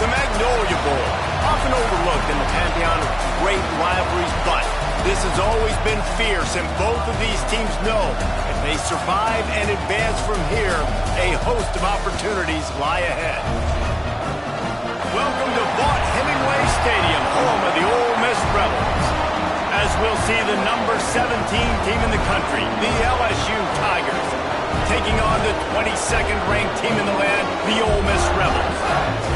The Magnolia Bowl, often overlooked in the pantheon of great rivalries, but this has always been fierce, and both of these teams know if they survive and advance from here, a host of opportunities lie ahead. Welcome to Vaught Hemingway Stadium, home of the Ole Miss Rebels. As we'll see the number 17 team in the country, the LSU Tigers, taking on the 22nd ranked team in the land, the Ole Miss Rebels.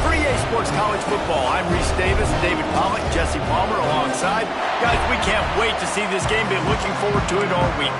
For EA Sports College Football, I'm Reese Davis, David Pollock, Jesse Palmer alongside. Guys, we can't wait to see this game. Been looking forward to it all week.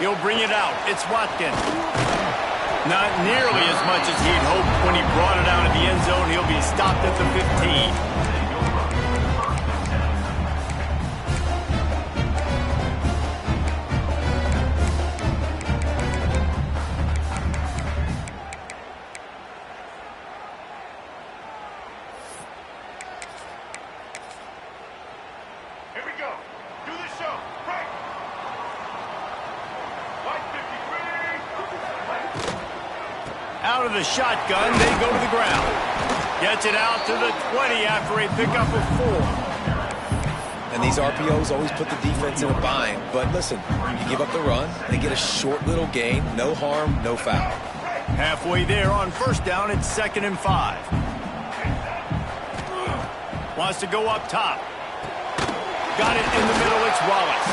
He'll bring it out. It's Watkins. Not nearly as much as he'd hoped when he brought it out of the end zone. He'll be stopped at the 15. Out of the shotgun, they go to the ground. Gets it out to the 20 after a pickup of 4. And these RPOs always put the defense in a bind. But listen, you give up the run, they get a short little gain, no harm, no foul. Halfway there on first down, it's 2nd and 5. Wants to go up top. Got it in the middle, it's Wallace.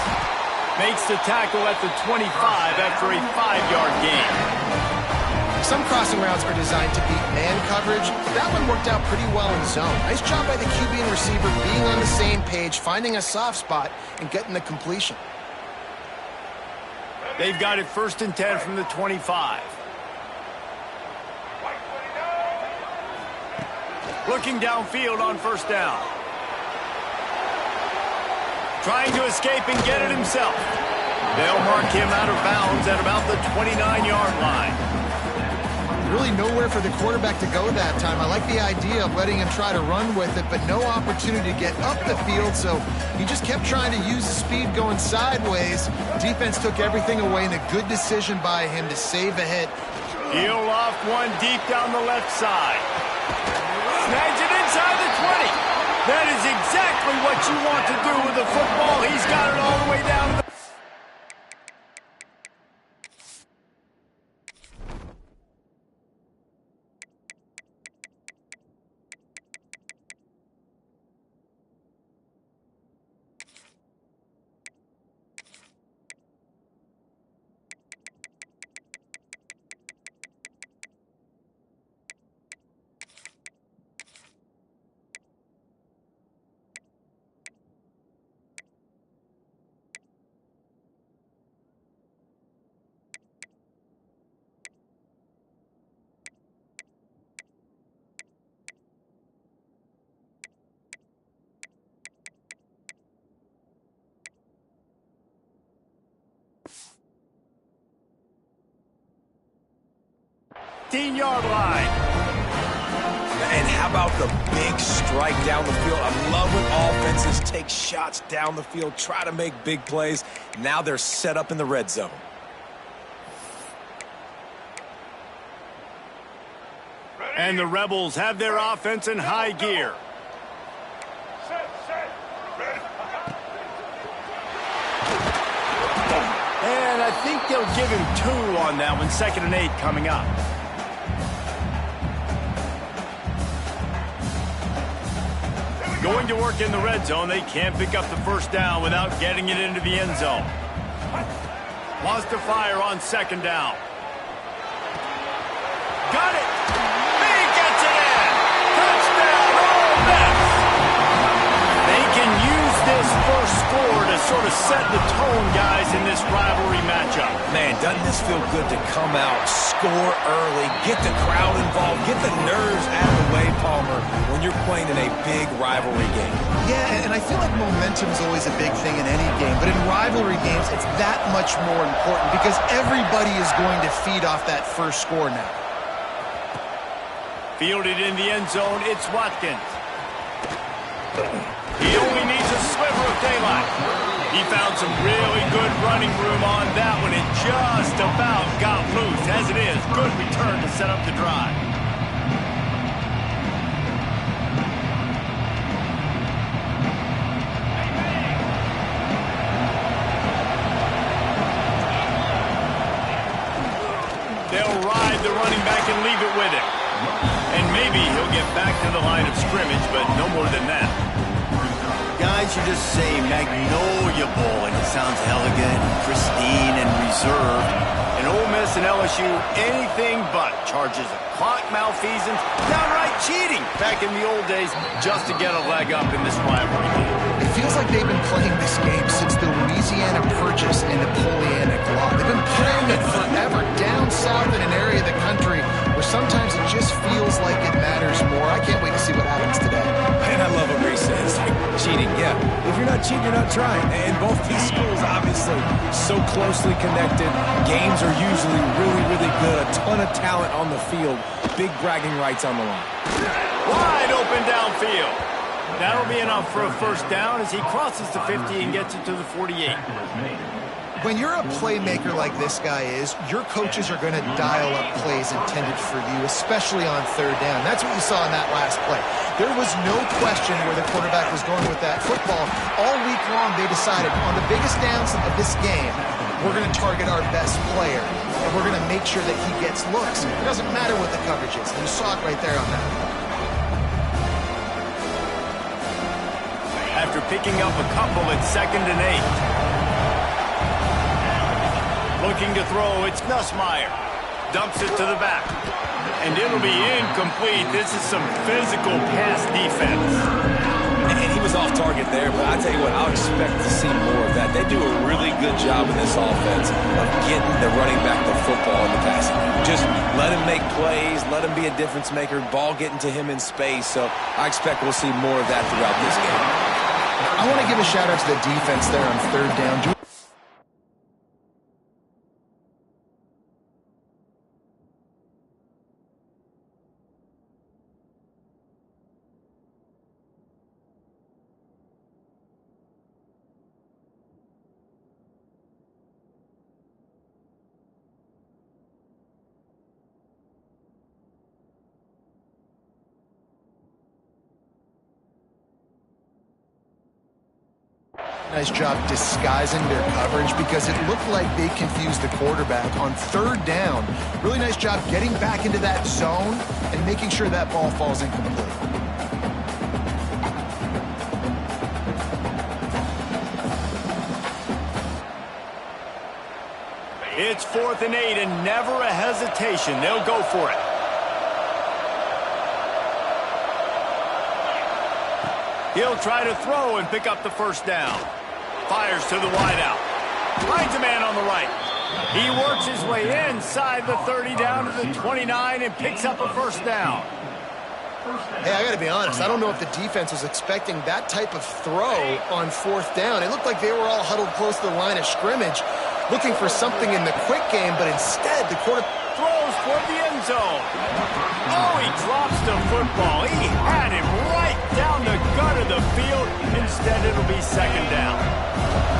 Makes the tackle at the 25 after a 5-yard gain. Some crossing routes are designed to beat man coverage. That one worked out pretty well in zone. Nice job by the QB and receiver being on the same page, finding a soft spot, and getting the completion. They've got it 1st and 10 from the 25. Looking downfield on first down. Trying to escape and get it himself. They'll mark him out of bounds at about the 29-yard line. Really nowhere for the quarterback to go that time. I like the idea of letting him try to run with it, but no opportunity to get up the field, so he just kept trying to use the speed going sideways. Defense took everything away, and a good decision by him to save a hit. He'll loft one deep down the left side. Snags it inside the 20. That is exactly what you want to do with the football. He's got it all the way down to the 15-yard line. And how about the big strike down the field? I love when offenses take shots down the field, try to make big plays. Now they're set up in the red zone. And the Rebels have their offense in high gear. And I think they'll give him 2 on that one. 2nd and 8 coming up. Going to work in the red zone. They can't pick up the first down without getting it into the end zone. Wants to fire on 2nd down. Got it! He gets it in! Touchdown, Ole Miss! They can use this first score to sort of set the tone, guys, in this rivalry matchup. Man, doesn't this feel good to come out, score early, get the crowd involved, get the nerves out of the way, Palmer, when you're playing in a big rivalry game. Yeah, and I feel like momentum is always a big thing in any game, but in rivalry games, it's that much more important because everybody is going to feed off that first score now. Fielded in the end zone, it's Watkins. He only needs a sliver of daylight. He found some really good running room on that one and just about got loose. As it is, good return to set up the drive. They'll ride the running back and leave it with him. And maybe he'll get back to the line of scrimmage, but no more than that. Guys, you just say Magnolia Bowl, and it sounds elegant, pristine, and reserved. And Ole Miss and LSU, anything but charges of clock malfeasance, downright cheating back in the old days just to get a leg up in this rivalry game. It feels like they've been playing this game since the Louisiana Purchase and Napoleonic Law. They've been playing it forever down south in an area of the country where sometimes it just feels like it matters more. I can't wait to see what happens today. And I love what Reese says. Cheating, yeah. If you're not cheating, you're not trying. And both these schools, obviously, so closely connected. Games are usually really, really good. A ton of talent on the field. Big bragging rights on the line. Wide open downfield. That'll be enough for a first down as he crosses the 50 and gets it to the 48. When you're a playmaker like this guy is, your coaches are going to dial up plays intended for you, especially on 3rd down. That's what you saw in that last play. There was no question where the quarterback was going with that football. All week long, they decided on the biggest downs of this game, we're going to target our best player, and we're going to make sure that he gets looks. It doesn't matter what the coverage is. And you saw it right there on that. After picking up a couple at 2nd and 8. Looking to throw, it's Nussmeier. Dumps it to the back. And it'll be incomplete. This is some physical pass defense. And he was off target there, but I tell you what, I'll expect to see more of that. They do a really good job in this offense of getting the running back the football in the passing game. Just let him make plays, let him be a difference maker, ball getting to him in space. So I expect we'll see more of that throughout this game. I want to give a shout-out to the defense there on 3rd down. Nice job disguising their coverage because it looked like they confused the quarterback on 3rd down. Really nice job getting back into that zone and making sure that ball falls incomplete. It's 4th and 8 and never a hesitation. They'll go for it. He'll try to throw and pick up the first down. Fires to the wideout. Finds a man on the right. He works his way inside the 30 down to the 29 and picks up a first down. Hey, I got to be honest. I don't know if the defense was expecting that type of throw on 4th down. It looked like they were all huddled close to the line of scrimmage, looking for something in the quick game, but instead the quarterback throws for the end zone. Oh, he drops the football. He had him right down the gut of the field. Instead, it'll be second down.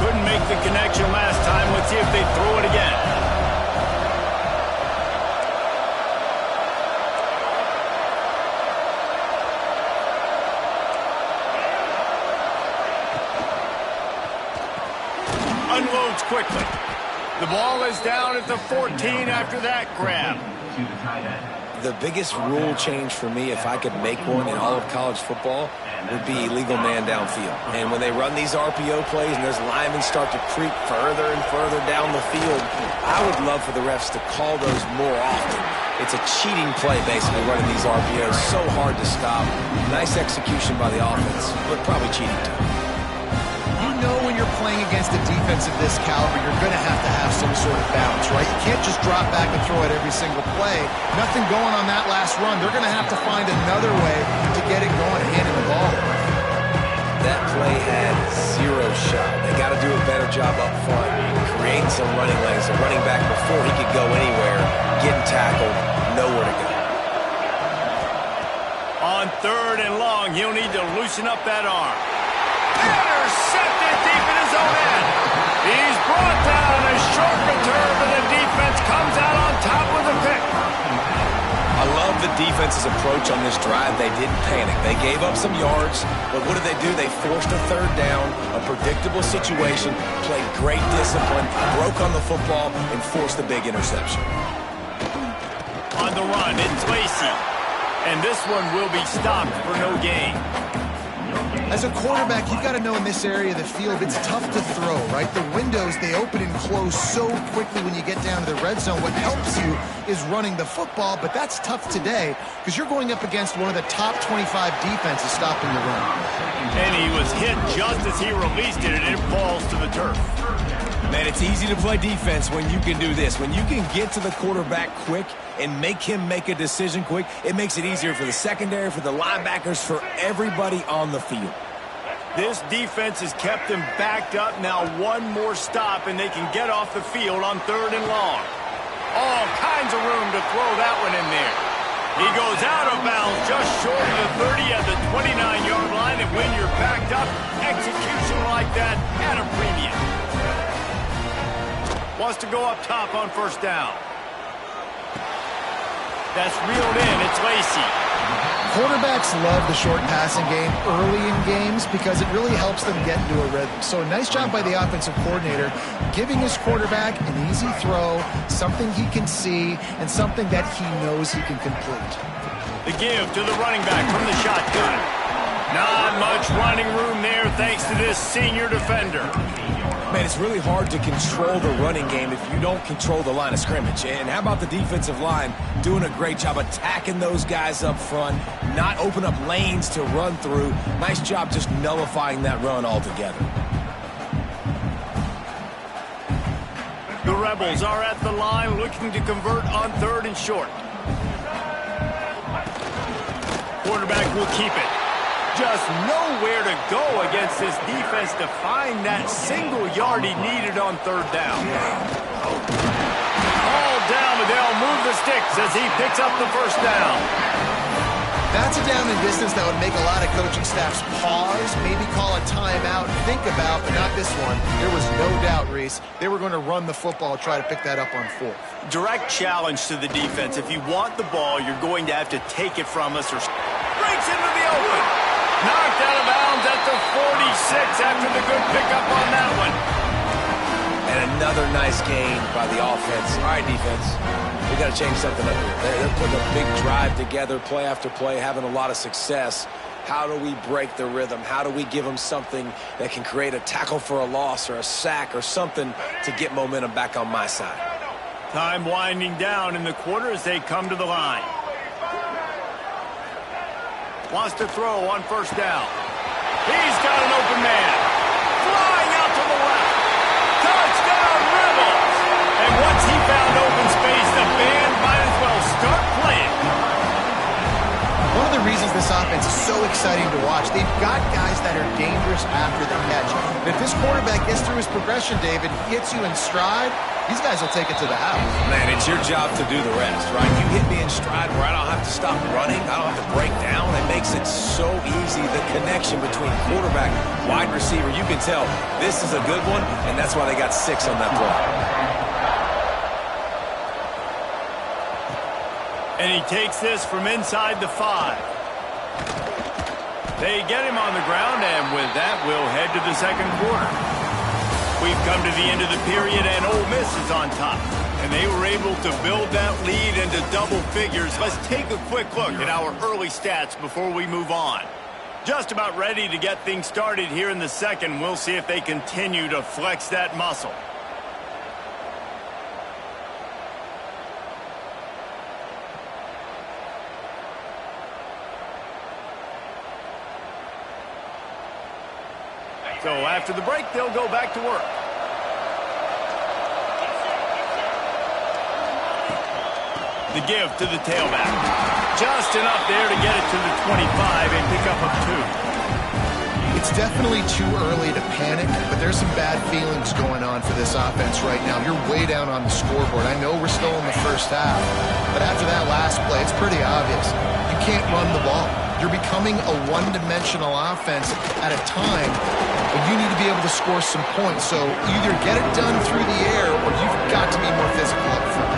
Couldn't make the connection last time. Let's see if they throw it again. Unloads quickly. The ball is down at the 14 after that grab. The biggest rule change for me, if I could make one in all of college football, would be illegal man downfield. And when they run these RPO plays and those linemen start to creep further and further down the field, I would love for the refs to call those more often. It's a cheating play, basically, running these RPOs. So hard to stop. Nice execution by the offense, but probably cheating too. You know when you're playing against a defense of this caliber, you're going to have some sort of balance, right? You can't just drop back and throw it every single play. Nothing going on that last run. They're going to have to find another way to get it going, handing the ball. That play had zero shot. They got to do a better job up front, creating some running lanes. The running back, before he could go anywhere, getting tackled, nowhere to go. On third and long, he'll need to loosen up that arm. Intercepted deep in his own end. He's brought down a short return, and the defense comes out on top with a pick. I love the defense's approach on this drive. They didn't panic. They gave up some yards, but what did they do? They forced a third down, a predictable situation, played great discipline, broke on the football, and forced a big interception. On the run, it's Lacy. And this one will be stopped for no gain. As a quarterback, you've got to know in this area of the field, it's tough to throw, right? The windows, they open and close so quickly when you get down to the red zone. What helps you is running the football, but that's tough today because you're going up against one of the top 25 defenses stopping the run. And he was hit just as he released it, and it falls to the turf. Man, it's easy to play defense when you can do this. When you can get to the quarterback quick and make him make a decision quick, it makes it easier for the secondary, for the linebackers, for everybody on the field. This defense has kept them backed up. Now one more stop, and they can get off the field on third and long. All kinds of room to throw that one in there. He goes out of bounds just short of the 30 at the 29-yard line, and when you're backed up, execution like that at a premium. Wants to go up top on first down. That's reeled in. It's Lacy. Quarterbacks love the short passing game early in games because it really helps them get into a rhythm. So a nice job by the offensive coordinator giving his quarterback an easy throw, something he can see, and something that he knows he can complete. The give to the running back from the shotgun. Not much running room there thanks to this senior defender. Man, it's really hard to control the running game if you don't control the line of scrimmage. And how about the defensive line doing a great job attacking those guys up front, not open up lanes to run through. Nice job just nullifying that run altogether. The Rebels are at the line looking to convert on third and short. Quarterback will keep it. Just nowhere to go against this defense to find that single yard he needed on third down. All down, but they'll move the sticks as he picks up the first down. That's a down and distance that would make a lot of coaching staffs pause, maybe call a timeout, think about, but not this one. There was no doubt, Reese, they were going to run the football, try to pick that up on fourth. Direct challenge to the defense. If you want the ball, you're going to have to take it from us or breaks into the open. Knocked out of bounds at the 46 after the good pickup on that one. And another nice gain by the offense. All right, defense, we got to change something up here. They're putting a big drive together, play after play, having a lot of success. How do we break the rhythm? How do we give them something that can create a tackle for a loss or a sack or something to get momentum back on my side? Time winding down in the quarter as they come to the line. Wants to throw on first down. He's got an open man. Flying out to the left. Touchdown, Rebels! And once he found open space, the band might as well start playing. One of the reasons this offense is so exciting to watch, they've got guys that are dangerous after the catch. But if this quarterback gets through his progression, David, he hits you in stride, these guys will take it to the house. Man, it's your job to do the rest, right? You hit me in stride where I don't have to stop running. I don't have to break down. It makes it so easy. The connection between quarterback, wide receiver, you can tell this is a good one, and that's why they got 6 on that play. And he takes this from inside the 5. They get him on the ground, and with that, we'll head to the second quarter. We've come to the end of the period, and Ole Miss is on top. And they were able to build that lead into double figures. Let's take a quick look at our early stats before we move on. Just about ready to get things started here in the second. We'll see if they continue to flex that muscle. So after the break, they'll go back to work. The give to the tailback. Just enough there to get it to the 25 and pick up a 2. It's definitely too early to panic, but there's some bad feelings going on for this offense right now. You're way down on the scoreboard. I know we're still in the first half, but after that last play, it's pretty obvious. You can't run the ball. You're becoming a one-dimensional offense at a time when you need to be able to score some points. So either get it done through the air or you've got to be more physical up front.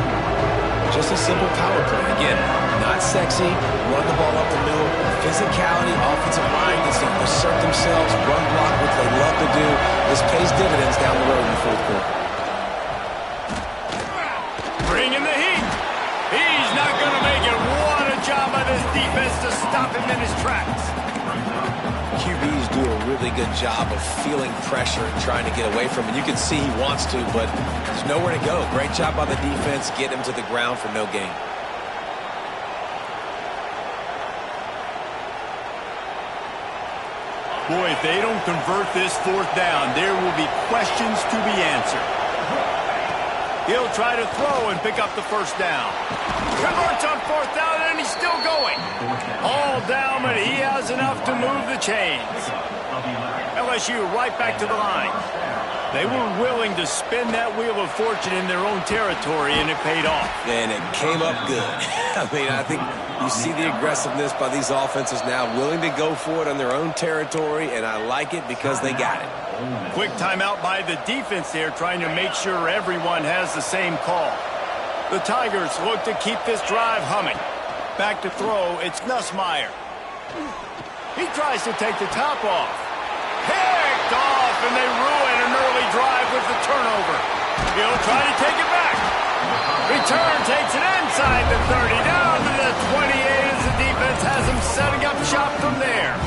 Just a simple power play. Again, not sexy, run the ball up the middle. Physicality, offensive line gets to assert themselves, run block, which they love to do. This pays dividends down the road in the fourth quarter. Bring in the heat. He's not going to make it. What a job by this defense to stop him in his tracks. QBs do a really good job of feeling pressure and trying to get away from it. You can see he wants to, but there's nowhere to go. Great job by the defense. Get him to the ground for no gain. Boy, if they don't convert this 4th down, there will be questions to be answered. He'll try to throw and pick up the 1st down. Converts on 4th down, and he's still going. All down, but he has enough to move the chains. LSU right back to the line. They were willing to spin that wheel of fortune in their own territory, and it paid off. And it came up good. I mean, I think you see the aggressiveness by these offenses now, willing to go for it on their own territory, and I like it because they got it. Quick timeout by the defense there, trying to make sure everyone has the same call. The Tigers look to keep this drive humming. Back to throw, it's Nussmeier. He tries to take the top off. Picked off, and they ruin an early drive with the turnover. He'll try to take it back. Return takes it inside the 30, down to the 28 as the defense has him setting up shop from there.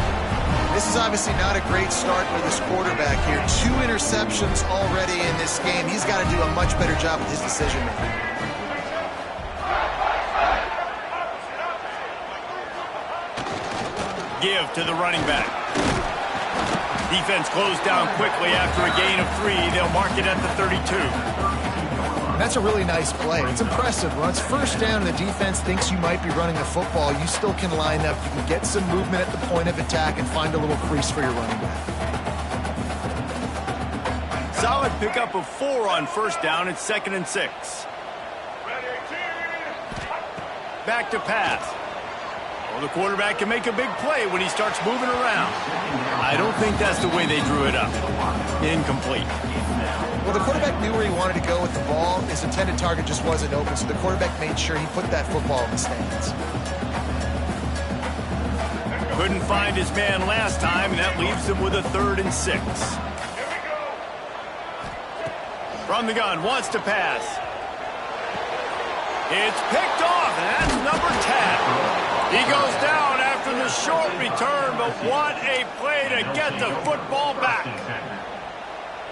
This is obviously not a great start for this quarterback here. 2 interceptions already in this game. He's got to do a much better job with his decision-making. Give to the running back. Defense closed down quickly after a gain of 3. They'll mark it at the 32. That's a really nice play. It's impressive. When it's 1st down and the defense thinks you might be running the football, you still can line up. You can get some movement at the point of attack and find a little crease for your running back. Solid pickup of 4 on 1st down. It's 2nd and 6. Back to pass. Well, the quarterback can make a big play when he starts moving around. I don't think that's the way they drew it up. Incomplete. Well, the quarterback knew where he wanted to go with the ball. His intended target just wasn't open, so the quarterback made sure he put that football in the stands. Couldn't find his man last time, and that leaves him with a 3rd and 6. From the gun, wants to pass. It's picked off, and that's number 10. He goes down after the short return, but what a play to get the football back.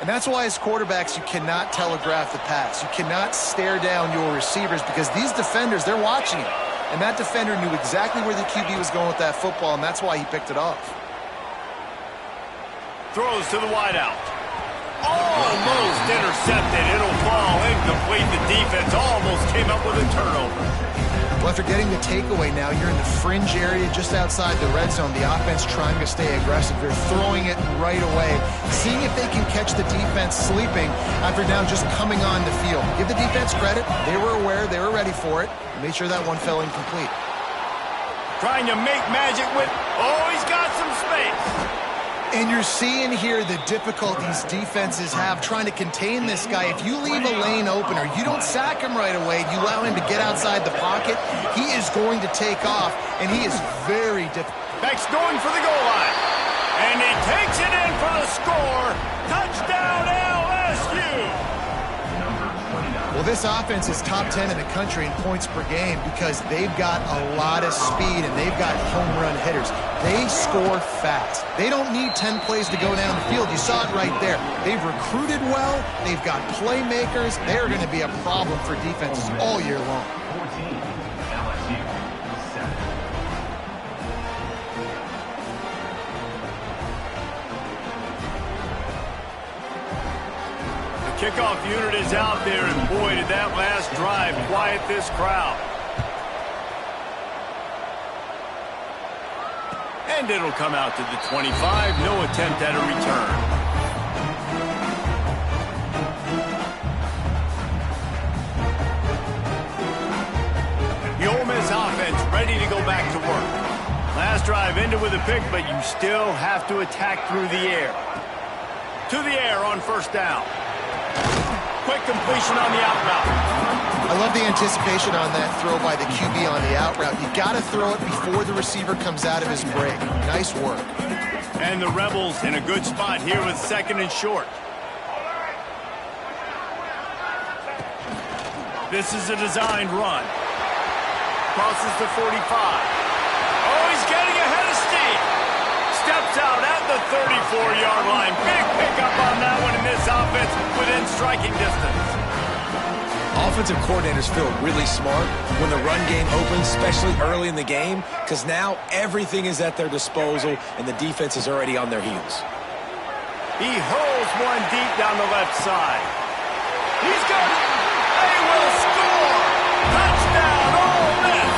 And that's why as quarterbacks, you cannot telegraph the pass. You cannot stare down your receivers because these defenders, they're watching it. And that defender knew exactly where the QB was going with that football, and that's why he picked it off. Throws to the wideout. Almost intercepted. It'll fall incomplete. The defense almost came up with a turnover. Well, after getting the takeaway now, you're in the fringe area just outside the red zone. The offense trying to stay aggressive. They're throwing it right away, seeing if they can catch the defense sleeping after now just coming on the field. Give the defense credit. They were aware. They were ready for it. Made sure that one fell incomplete. Trying to make magic with... Oh, he's got some space. And you're seeing here the difficulties defenses have trying to contain this guy. If you leave a lane open or you don't sack him right away, you allow him to get outside the pocket, he is going to take off, and he is very difficult. Beck's going for the goal line. And he takes it in for the score. Touchdown, LSU! Well, this offense is top 10 in the country in points per game because they've got a lot of speed and they've got home run hitters. They score fast. They don't need 10 plays to go down the field. You saw it right there. They've recruited well. They've got playmakers. They're going to be a problem for defenses all year long. Kickoff unit is out there, and boy, did that last drive quiet this crowd. And it'll come out to the 25. No attempt at a return. The Ole Miss offense ready to go back to work. Last drive ended with a pick, but you still have to attack through the air. To the air on first down. Quick completion on the out route. I love the anticipation on that throw by the QB on the out route. You got to throw it before the receiver comes out of his break. Nice work. And the Rebels in a good spot here with second and short. This is a designed run. Crosses the 45. Oh, he's getting ahead of steam. Steps out at the 34-yard line. Big pickup on that one in this offense within striking distance. Offensive coordinators feel really smart when the run game opens, especially early in the game, because now everything is at their disposal and the defense is already on their heels. He hurls one deep down the left side. He's got it. They will score. Touchdown, Ole Miss.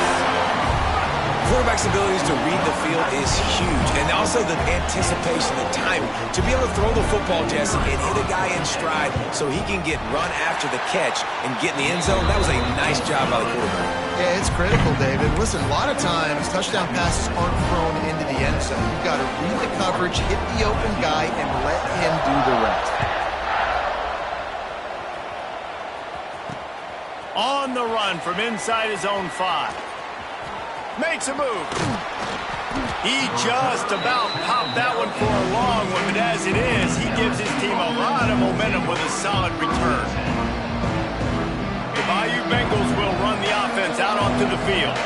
Quarterback's abilities to read the field is huge, and also the anticipation, the timing. To be able to throw the football, Jesse, and hit a guy in stride so he can get run after the catch and get in the end zone, that was a nice job by the quarterback. Yeah, it's critical, David. Listen, a lot of times touchdown passes aren't thrown into the end zone. You've got to read the coverage, hit the open guy, and let him do the rest. On the run from inside his own 5. Makes a move. He just about popped that one for a long one, but as it is, he gives his team a lot of momentum with a solid return. The Bayou Bengals will run the offense out onto the field.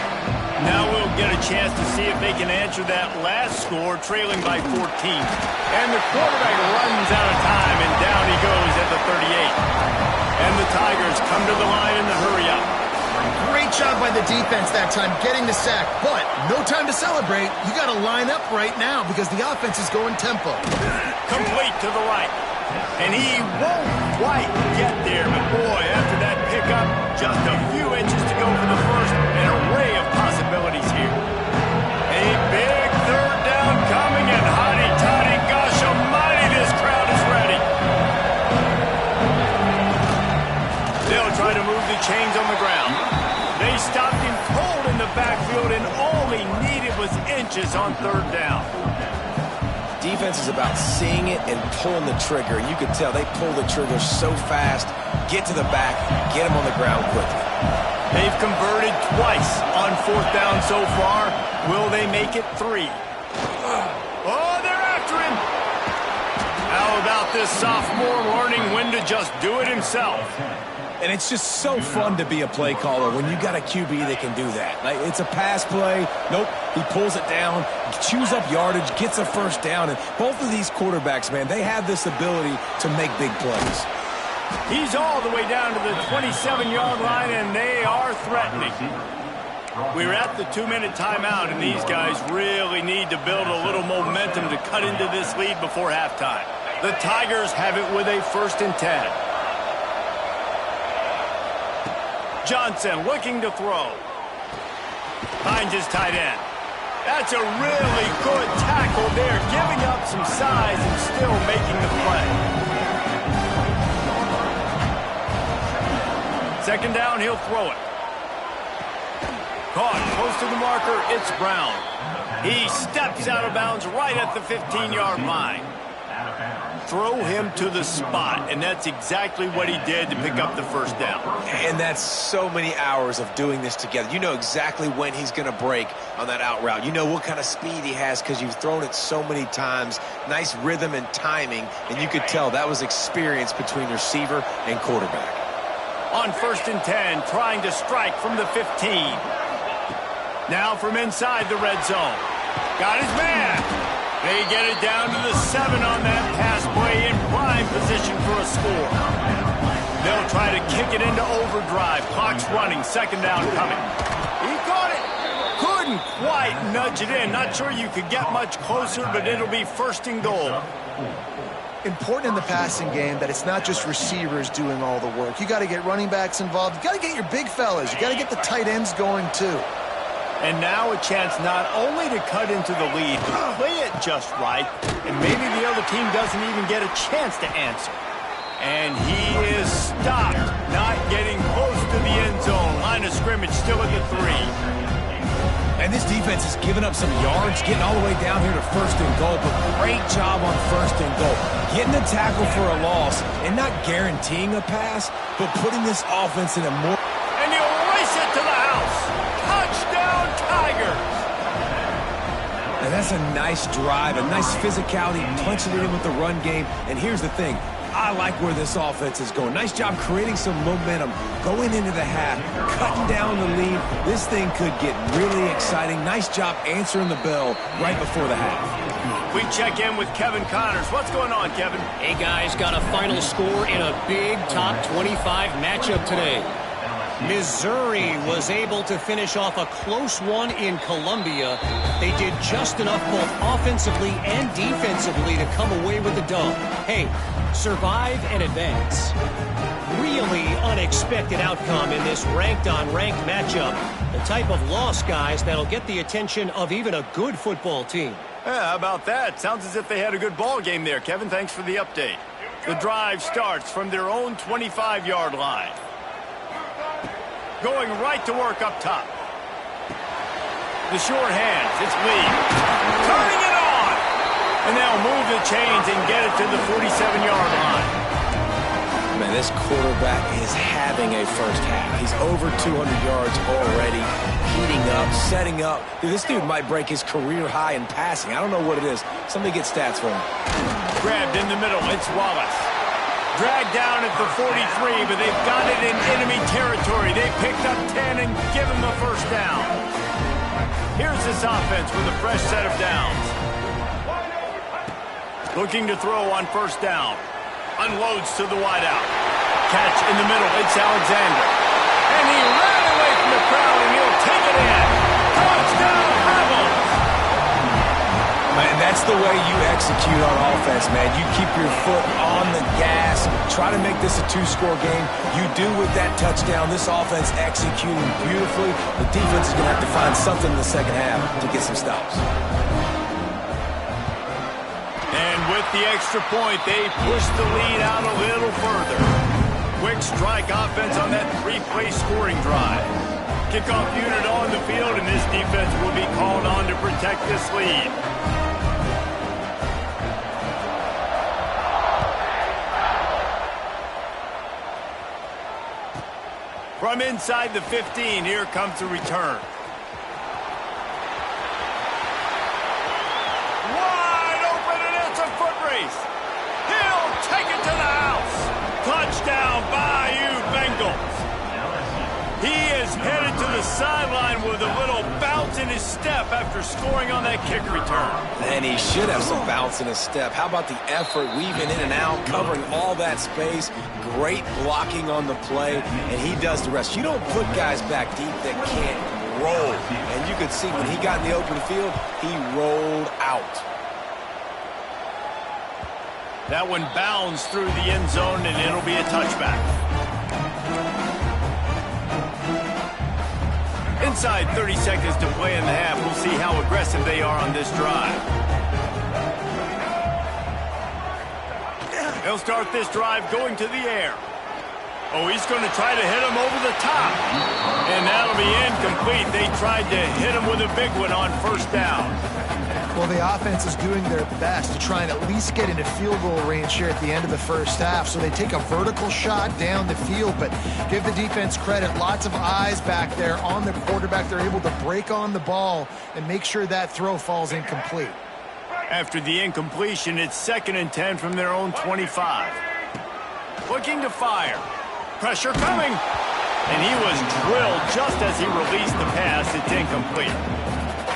Now we'll get a chance to see if they can answer that last score, trailing by 14. And the quarterback runs out of time, and down he goes at the 38. And the Tigers come to the line in the hurry-up. Great job by the defense that time, getting the sack. But no time to celebrate. You got to line up right now because the offense is going tempo. Complete to the right. And he won't quite get there. But boy, after that pickup, just a few inches to go for the first. An array of possibilities here. A big third down coming, and hotty-toddy, gosh almighty, this crowd is ready. They'll try to move the chains on the ground. They stopped him cold in the backfield, and all he needed was inches on third down. Defense is about seeing it and pulling the trigger. You can tell they pull the trigger so fast, get to the back, get him on the ground quickly. They've converted twice on fourth down so far. Will they make it 3? Oh, they're after him. How about this sophomore learning when to just do it himself? And it's just so fun to be a play caller when you got a QB that can do that. Like, it's a pass play. Nope, he pulls it down, chews up yardage, gets a first down. And both of these quarterbacks, man, they have this ability to make big plays. He's all the way down to the 27-yard line, and they are threatening. We're at the 2-minute timeout, and these guys really need to build a little momentum to cut into this lead before halftime. The Tigers have it with a 1st and 10. Johnson looking to throw. Finds his tight end. That's a really good tackle there, giving up some size and still making the play. Second down, he'll throw it. Caught close to the marker, it's Brown. He steps out of bounds right at the 15-yard line. Throw him to the spot, and that's exactly what he did to pick up the first down. And that's so many hours of doing this together. You know exactly when he's going to break on that out route. You know what kind of speed he has because you've thrown it so many times. Nice rhythm and timing, and you could tell that was experience between receiver and quarterback. On 1st and 10, trying to strike from the 15. Now from inside the red zone. Got his man. They get it down to the 7 on that pass play in prime position for a score. They'll try to kick it into overdrive. Clock's running. Second down coming. He caught it. Couldn't quite nudge it in. Not sure you could get much closer, but it'll be 1st and goal. Important in the passing game that it's not just receivers doing all the work. You got to get running backs involved. You got to get your big fellas. You got to get the tight ends going too. And now a chance not only to cut into the lead, but play it just right, and maybe the other team doesn't even get a chance to answer. And he is stopped, not getting close to the end zone. Line of scrimmage still at the 3. And this defense has given up some yards, getting all the way down here to 1st and goal, but great job on 1st and goal. Getting the tackle for a loss and not guaranteeing a pass, but putting this offense in a more... And he'll race it to the house. Touchdown, Tigers. And that's a nice drive, a nice physicality, punching it in with the run game. And here's the thing. I like where this offense is going. Nice job creating some momentum, going into the half, cutting down the lead. This thing could get really exciting. Nice job answering the bell right before the half. We check in with Kevin Connors. What's going on, Kevin? Hey, guys, got a final score in a big top 25 matchup today. Missouri was able to finish off a close one in Columbia. They did just enough both offensively and defensively to come away with the dub. Hey, survive and advance. Really unexpected outcome in this ranked-on-ranked matchup. The type of loss, guys, that'll get the attention of even a good football team. Yeah, how about that? Sounds as if they had a good ball game there, Kevin. Thanks for the update. The drive starts from their own 25-yard line. Going right to work up top. The short hands. It's Lee. Turning it on. And they'll move the chains and get it to the 47-yard line. Man, this quarterback is having a first half. He's over 200 yards already, heating up, setting up. Dude, this dude might break his career high in passing. I don't know what it is. Somebody get stats for him. Grabbed in the middle. It's Wallace. Dragged down at the 43, but they've got it in enemy territory. They picked up 10 and give him the first down. Here's this offense with a fresh set of downs. Looking to throw on first down. Unloads to the wideout. Catch in the middle. It's Alexander. And he ran away from the crowd, and he'll take it in. Touchdown, Rebels. Man, that's the way you execute on offense, man. You keep your foot on the gas, try to make this a 2-score game. You do with that touchdown. This offense executing beautifully. The defense is going to have to find something in the second half to get some stops. And with the extra point, they push the lead out a little further. Quick strike offense on that 3-play scoring drive. Kickoff unit on the field, and this defense will be called on to protect this lead. From inside the 15, here comes the return. Wide open, and it's a foot race. He'll take it to the house. Touchdown, Bayou Bengals. He is headed to the sideline with a little bounce in his step after scoring on that kick return. And he should have some bounce in his step. How about the effort, weaving in and out, covering all that space, great blocking on the play, and he does the rest. You don't put guys back deep that can't roll. And you could see when he got in the open field, he rolled out. That one bounds through the end zone, and it'll be a touchback. Inside 30 seconds to play in the half. We'll see how aggressive they are on this drive. They'll start this drive going to the air. Oh, he's going to try to hit him over the top. And that'll be incomplete. They tried to hit him with a big one on first down. Well, the offense is doing their best to try and at least get into field goal range here at the end of the first half. So they take a vertical shot down the field, but give the defense credit. Lots of eyes back there on the quarterback. They're able to break on the ball and make sure that throw falls incomplete. After the incompletion, it's 2nd and 10 from their own 25. Looking to fire. Pressure coming. And he was drilled just as he released the pass. It's incomplete.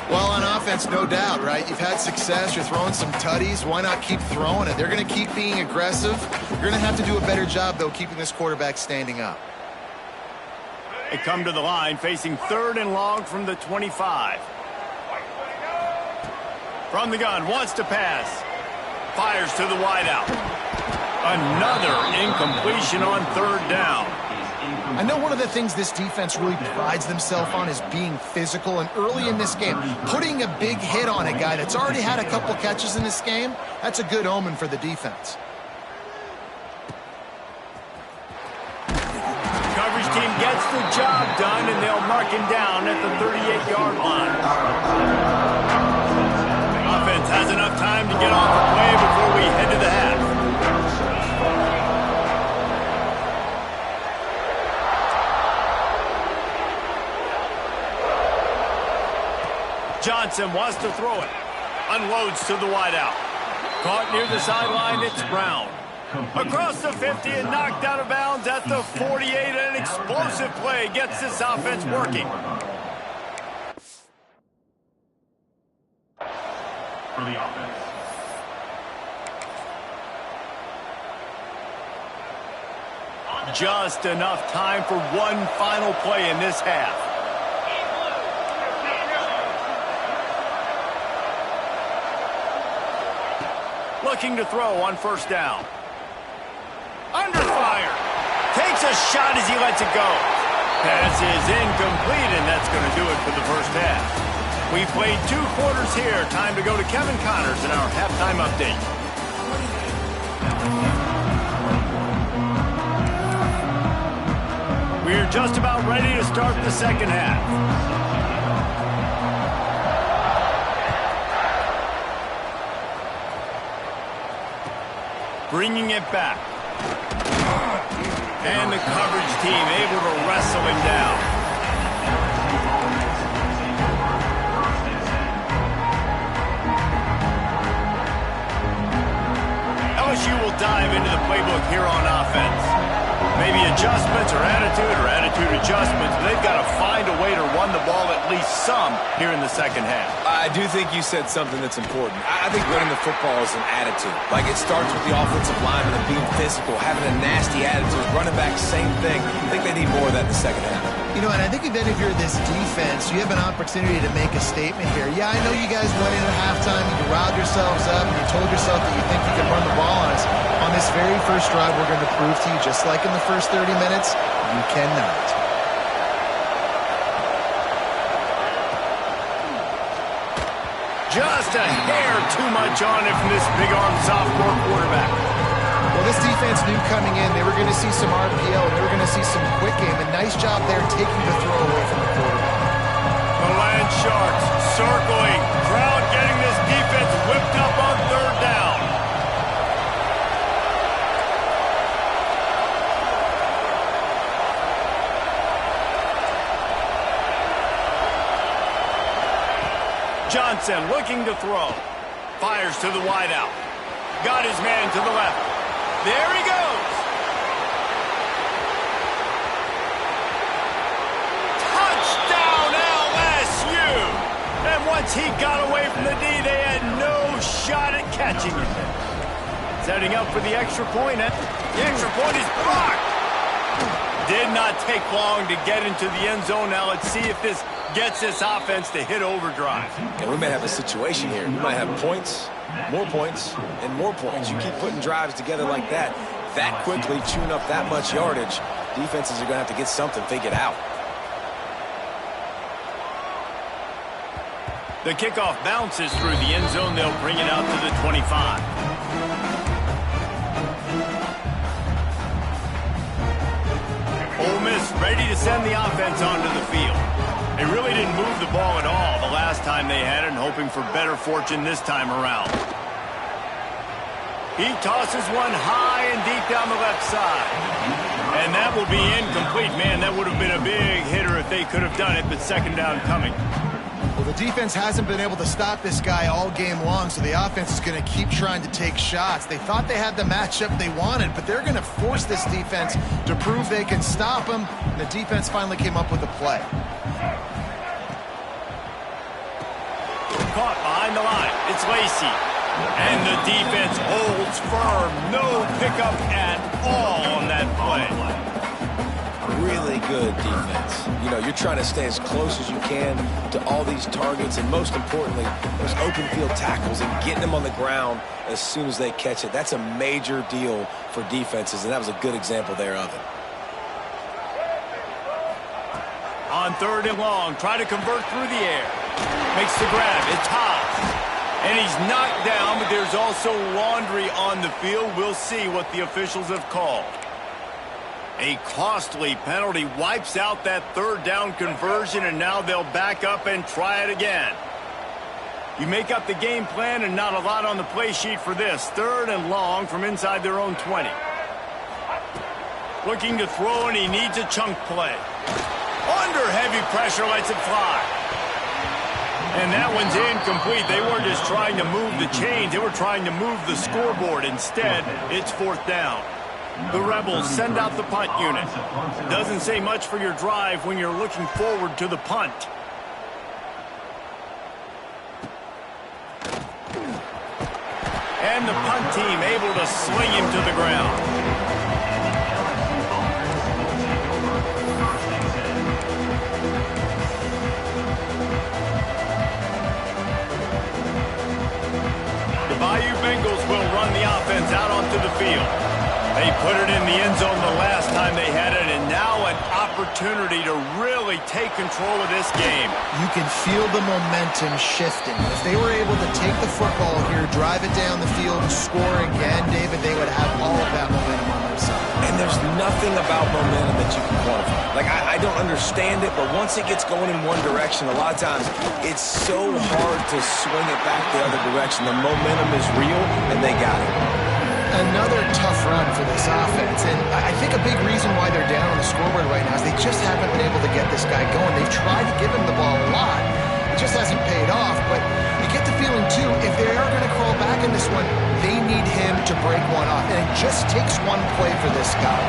Well, on offense, no doubt, right? You've had success. You're throwing some tutties. Why not keep throwing it? They're going to keep being aggressive. You're going to have to do a better job, though, keeping this quarterback standing up. They come to the line facing 3rd and long from the 25. From the gun, wants to pass. Fires to the wideout. Another incompletion on 3rd down. I know one of the things this defense really prides themselves on is being physical, and early in this game, putting a big hit on a guy that's already had a couple catches in this game, that's a good omen for the defense. Coverage team gets the job done, and they'll mark him down at the 38-yard line. Offense has enough time to get off the play before we head to the half. Johnson wants to throw it. Unloads to the wideout. Caught near the sideline, it's Brown. Across the 50 and knocked out of bounds at the 48. An explosive play gets this offense working. For the offense. Just enough time for one final play in this half. Looking to throw on first down. Under fire. Takes a shot as he lets it go. Pass is incomplete, and that's going to do it for the first half. We've played 2 quarters here. Time to go to Kevin Connors in our halftime update. We're just about ready to start the second half. Bringing it back. And the coverage team able to wrestle him down. LSU will dive into the playbook here on offense. Maybe adjustments or attitude adjustments. They've got to find a way to run the ball at least some here in the second half. I do think you said something that's important. I think running the football is an attitude. Like, it starts with the offensive lineman and being physical, having a nasty attitude. Running back, same thing. I think they need more of that in the second half. You know, and I think then if you're this defense, you have an opportunity to make a statement here. Yeah, I know you guys went in at halftime, you riled yourselves up, and you told yourself that you think you can run the ball on us. On this very first drive, we're going to prove to you, just like in the first 30 minutes, you cannot. Just a hair too much on it from this big-armed sophomore quarterback. Well, this defense knew coming in they were going to see some RPO, and they were going to see some quick game. A nice job there taking the throw away from the quarterback. The Land Sharks circling. Crowd getting this defense whipped up on third down. Johnson looking to throw. Fires to the wideout. Got his man to the left. There he goes. Touchdown LSU. And once he got away from the D, they had no shot at catching him. Setting up for the extra point. The extra point is blocked. Did not take long to get into the end zone. Now let's see if this gets this offense to hit overdrive. And we may have a situation here. We might have points, and more points. You keep putting drives together like that quickly, chewing up that much yardage, defenses are going to have to get something figured out. The kickoff bounces through the end zone. They'll bring it out to the 25. Ole Miss ready to send the offense onto the field. They really didn't move the ball at all the last time they had it, and hoping for better fortune this time around. He tosses one high and deep down the left side. And that will be incomplete. Man, that would have been a big hitter if they could have done it, but second down coming. Well, the defense hasn't been able to stop this guy all game long, so the offense is going to keep trying to take shots. They thought they had the matchup they wanted, but they're going to force this defense to prove they can stop him, and the defense finally came up with a play. Caught behind the line. It's Lacy. And the defense holds firm. No pickup at all on that play. Really good defense. You know, you're trying to stay as close as you can to all these targets, and most importantly, those open field tackles and getting them on the ground as soon as they catch it. That's a major deal for defenses, and that was a good example there of it. On third and long, try to convert through the air. Makes the grab. It's Hobbs. And he's knocked down, but there's also laundry on the field. We'll see what the officials have called. A costly penalty wipes out that third down conversion, and now they'll back up and try it again. You make up the game plan, and not a lot on the play sheet for this. Third and long from inside their own 20. Looking to throw, and he needs a chunk play. Under heavy pressure, lets it fly. And that one's incomplete. They weren't just trying to move the chains. They were trying to move the scoreboard. Instead, it's fourth down. The Rebels send out the punt unit. Doesn't say much for your drive when you're looking forward to the punt. And the punt team able to sling him to the ground. Bayou Bengals will run the offense out onto the field. They put it in the end zone the last time they had it, and now an opportunity to really take control of this game. You can feel the momentum shifting. If they were able to take the football here, drive it down the field, and score again, David, they would have all of that momentum on their side. And there's nothing about momentum that you can quantify. Like, I don't understand it, but once it gets going in one direction, a lot of times it's so hard to swing it back the other direction. The momentum is real, and they got it. Another tough run for this offense, and I think a big reason why they're down on the scoreboard right now is they just haven't been able to get this guy going. They've tried to give him the ball a lot. It just hasn't paid off, but you get the feeling, too, if they are going to crawl back in this one, they need him to break one off, and it just takes one play for this guy.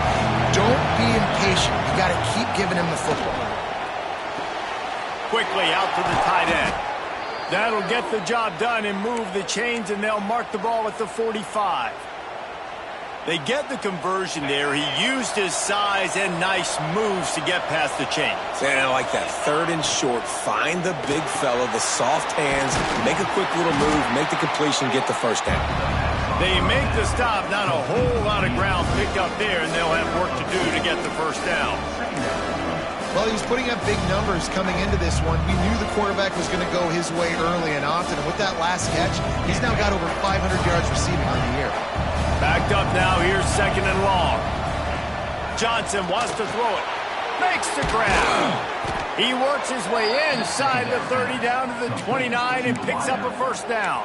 Don't be impatient. You got to keep giving him the football. Quickly out to the tight end. That'll get the job done and move the chains, and they'll mark the ball at the 45. They get the conversion there. He used his size and nice moves to get past the chains. And I like that. Third and short. Find the big fella, the soft hands, make a quick little move, make the completion, get the first down. They make the stop. Not a whole lot of ground picked up there, and they'll have work to do to get the first down. Well, he was putting up big numbers coming into this one. We knew the quarterback was going to go his way early and often. And with that last catch, he's now got over 500 yards receiving on the year. Backed up now. Here's second and long. Johnson wants to throw it. Makes the grab. He works his way inside the 30 down to the 29 and picks up a first down.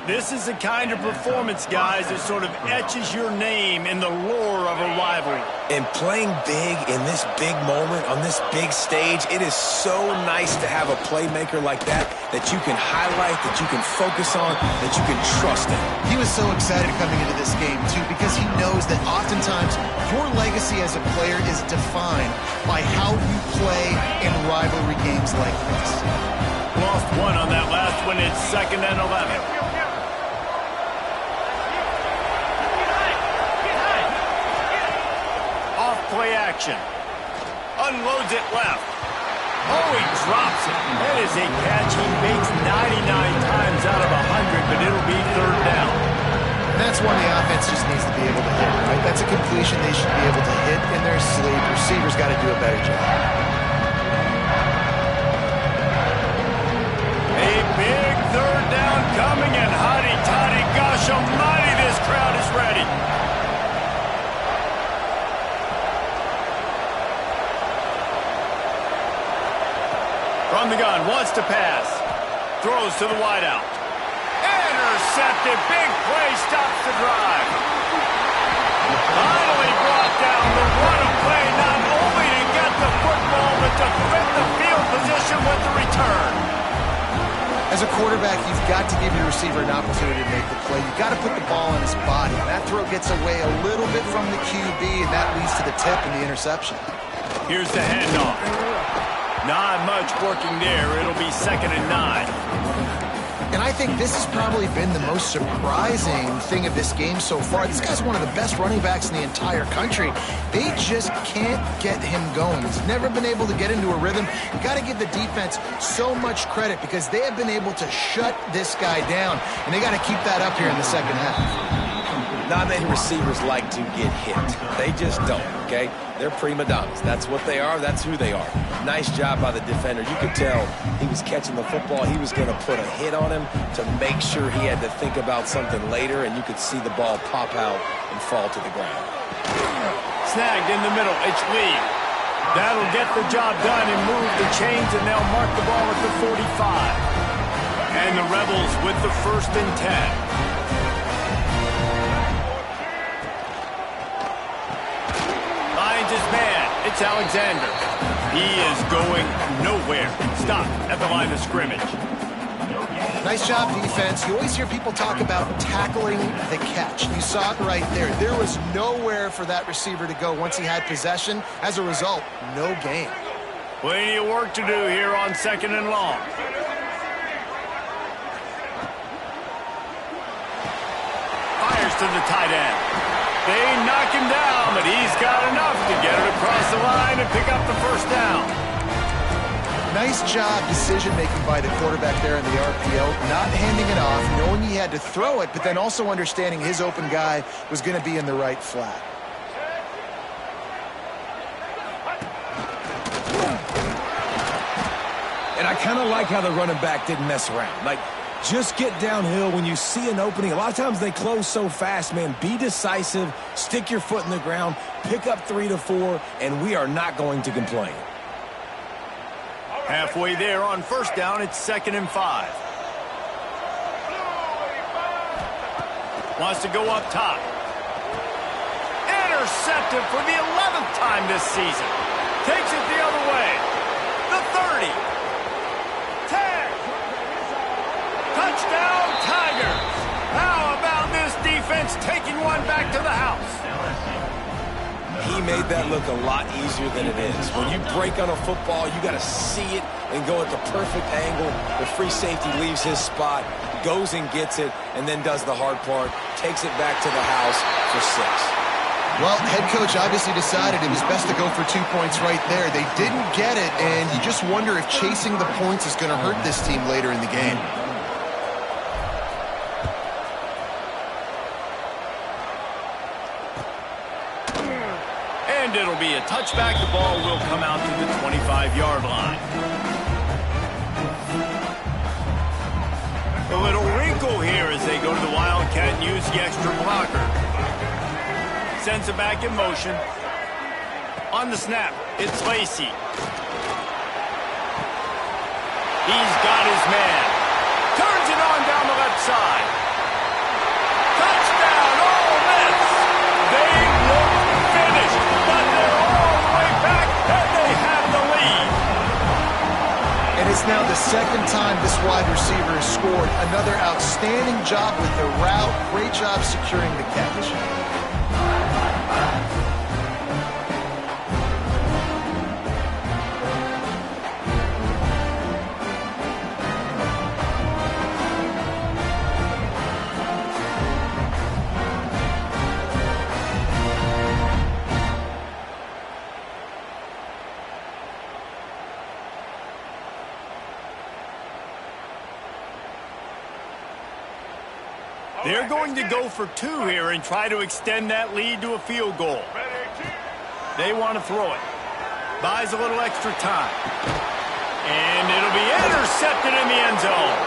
This is the kind of performance, guys, that sort of etches your name in the lore of a rivalry. And playing big in this big moment, on this big stage, it is so nice to have a playmaker like that you can highlight, that you can focus on, that you can trust in. He was so excited coming into this game, too, because he knows that oftentimes your legacy as a player is defined by how you play in rivalry games like this. Lost one on that last one. It's second and 11. Off play action. Unloads it left. Oh, he drops it. That is a catch he makes 99 times out of 100, but it'll be third down. And that's one the offense just needs to be able to hit, right? That's a completion they should be able to hit in their sleep. Receivers got to do a better job. Coming in hotty-toddy. Gosh almighty, this crowd is ready. From the gun, wants to pass. Throws to the wideout. Intercepted. Big play stops the drive. Finally brought down. The run play not only to get the football, but to fit the field position with the return. As a quarterback, you've got to give your receiver an opportunity to make the play. You've got to put the ball on his body. That throw gets away a little bit from the QB, and that leads to the tip and the interception. Here's the handoff. Not much working there. It'll be 2nd and 9. And I think this has probably been the most surprising thing of this game so far. This guy's one of the best running backs in the entire country. They just can't get him going. He's never been able to get into a rhythm. You got to give the defense so much credit because they have been able to shut this guy down, and they got to keep that up here in the second half. Not many receivers like to get hit. They just don't, okay? They're prima donnas. That's what they are. That's who they are. Nice job by the defender. You could tell he was catching the football. He was going to put a hit on him to make sure he had to think about something later, and you could see the ball pop out and fall to the ground. Snagged in the middle. It's Lee. That'll get the job done and move the chains, and they'll mark the ball at the 45. And the Rebels with the 1st and 10. His man, it's Alexander. He is going nowhere. Stop at the line of scrimmage. Nice job, defense. You always hear people talk about tackling the catch. You saw it right there. There was nowhere for that receiver to go once he had possession. As a result, no gain. Plenty of work to do here on 2nd and long. Fires to the tight end. They knock him down, but he's got enough to get it across the line and pick up the 1st down. Nice job decision-making by the quarterback there in the RPO, not handing it off, knowing he had to throw it, but then also understanding his open guy was going to be in the right flat. And I kind of like how the running back didn't mess around. Like, just get downhill when you see an opening. A lot of times they close so fast, man. Be decisive, stick your foot in the ground, pick up 3 to 4, and we are not going to complain. Halfway there on 1st down, it's 2nd and 5. Wants to go up top. Intercepted for the 11th time this season. Takes it the other way. The 30. 10. Touchdown, Tigers! How about this defense taking one back to the house? He made that look a lot easier than it is. When you break on a football, you got to see it and go at the perfect angle. The free safety leaves his spot, goes and gets it, and then does the hard part, takes it back to the house for 6. Well, head coach obviously decided it was best to go for 2 points right there. They didn't get it, and you just wonder if chasing the points is going to hurt this team later in the game. And it'll be a touchback. The ball will come out to the 25-yard line. A little wrinkle here as they go to the Wildcat and use the extra blocker. Sends it back in motion. On the snap, it's Lacy. He's got his man. Turns it on down the left side. Touchdown, Ole Miss. They look finished, but they're all the way back, and they have the lead. And it's now the 2nd time this wide receiver has scored. Another outstanding job with the route. Great job securing the catch. They're going to go for 2 here and try to extend that lead to a field goal. They want to throw it. Buys a little extra time. And it'll be intercepted in the end zone.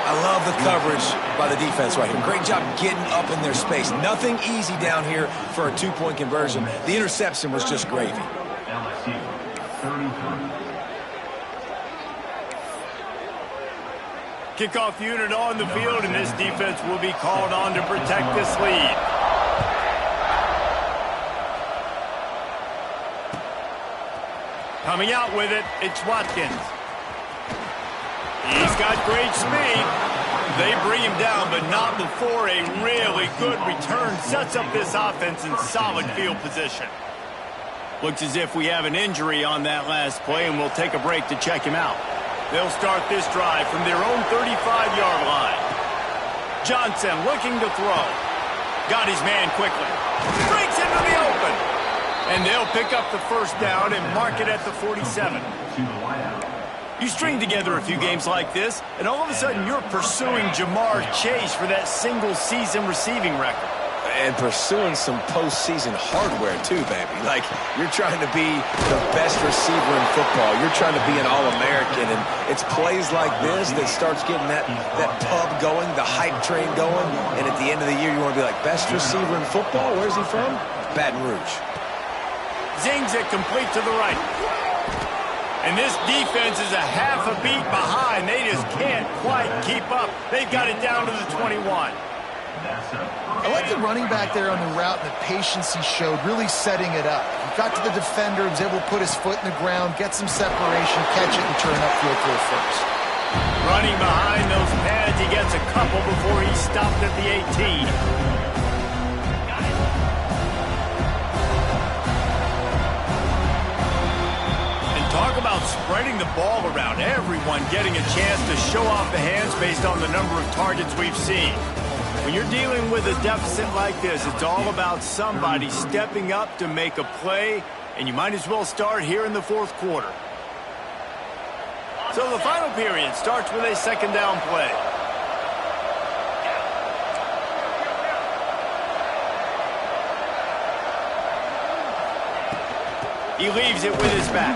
I love the coverage by the defense right here. Great job getting up in their space. Nothing easy down here for a two-point conversion. The interception was just gravy. LSU, 33. Kickoff unit on the field, and this defense will be called on to protect this lead. Coming out with it, it's Watkins. He's got great speed. They bring him down, but not before a really good return sets up this offense in solid field position. Looks as if we have an injury on that last play, and we'll take a break to check him out. They'll start this drive from their own 35-yard line. Johnson looking to throw. Got his man quickly. Breaks into the open. And they'll pick up the first down and mark it at the 47. You string together a few games like this, and all of a sudden you're pursuing Jamar Chase for that single-season receiving record. And pursuing some postseason hardware, too, baby. Like, you're trying to be the best receiver in football. You're trying to be an All-American, and it's plays like this that starts getting that pub going, the hype train going, and at the end of the year, you want to be like, best receiver in football? Where's he from? Baton Rouge. Zings it complete to the right. And this defense is a half a beat behind. They just can't quite keep up. They've got it down to the 21. I like the running back there on the route and the patience he showed, really setting it up. He got to the defender, was able to put his foot in the ground, get some separation, catch it, and turn upfield for a first. Running behind those pads, he gets a couple before he stopped at the 18. And talk about spreading the ball around. Everyone getting a chance to show off the hands based on the number of targets we've seen. When you're dealing with a deficit like this, it's all about somebody stepping up to make a play, and you might as well start here in the fourth quarter. So the final period starts with a second down play. He leaves it with his back.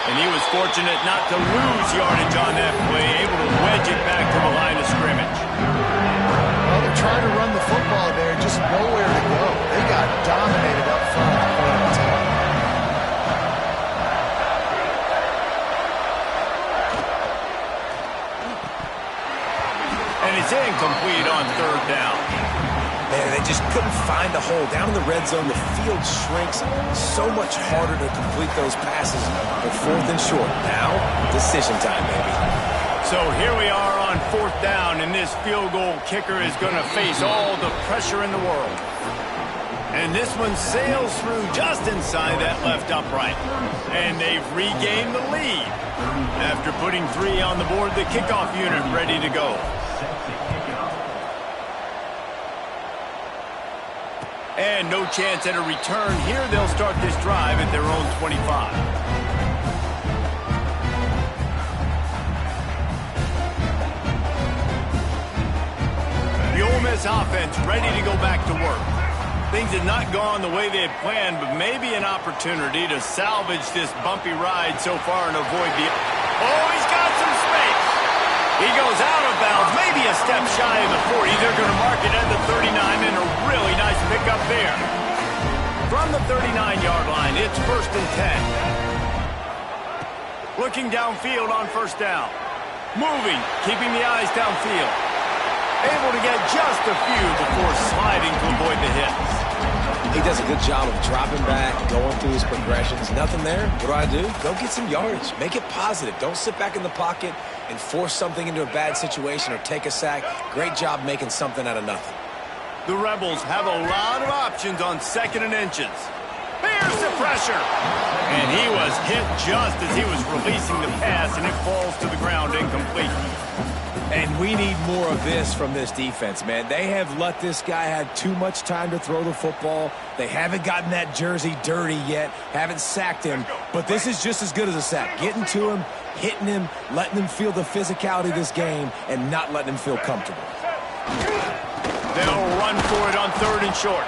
And he was fortunate not to lose yardage on that play, able to wedge it back to the line of scrimmage. Well, they're trying to run the football there, just nowhere to go. They got dominated up front at the point of attack. And it's incomplete on third down. Man, they just couldn't find a hole. Down in the red zone, the field shrinks. So much harder to complete those passes. But fourth and short. Now, decision time, baby. So here we are on fourth down, and this field goal kicker is going to face all the pressure in the world. And this one sails through just inside that left upright. And they've regained the lead. After putting 3 on the board, the kickoff unit ready to go. And no chance at a return here. They'll start this drive at their own 25. The Ole Miss offense ready to go back to work. Things had not gone the way they had planned, but maybe an opportunity to salvage this bumpy ride so far and avoid the... Oh, he's got some space. He goes out of bounds, maybe a step shy of the 40. They're going to mark it at the 39, and a really nice pickup there. From the 39-yard line, it's 1st and 10. Looking downfield on first down. Moving, keeping the eyes downfield. Able to get just a few before sliding to avoid the hits. He does a good job of dropping back, going through his progressions. Nothing there. What do? Go get some yardage. Make it positive. Don't sit back in the pocket and force something into a bad situation or take a sack. Great job making something out of nothing. The Rebels have a lot of options on 2nd and inches. Bears the pressure. And he was hit just as he was releasing the pass, and it falls to the ground incomplete. And we need more of this from this defense, man. They have let this guy have too much time to throw the football. They haven't gotten that jersey dirty yet, haven't sacked him. But this is just as good as a sack. Getting to him, hitting him, letting him feel the physicality of this game, and not letting him feel comfortable. They'll run for it on 3rd and short.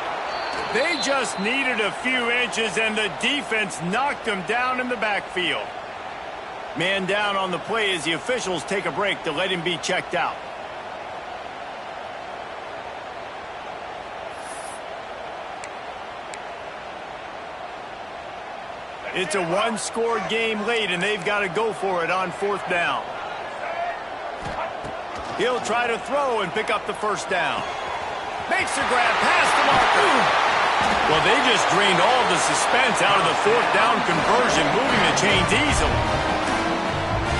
They just needed a few inches, and the defense knocked them down in the backfield. Man down on the play as the officials take a break to let him be checked out. It's a one-score game late, and they've got to go for it on 4th down. He'll try to throw and pick up the first down. Makes the grab past the marker. Well, they just drained all the suspense out of the 4th down conversion, moving the chains easily.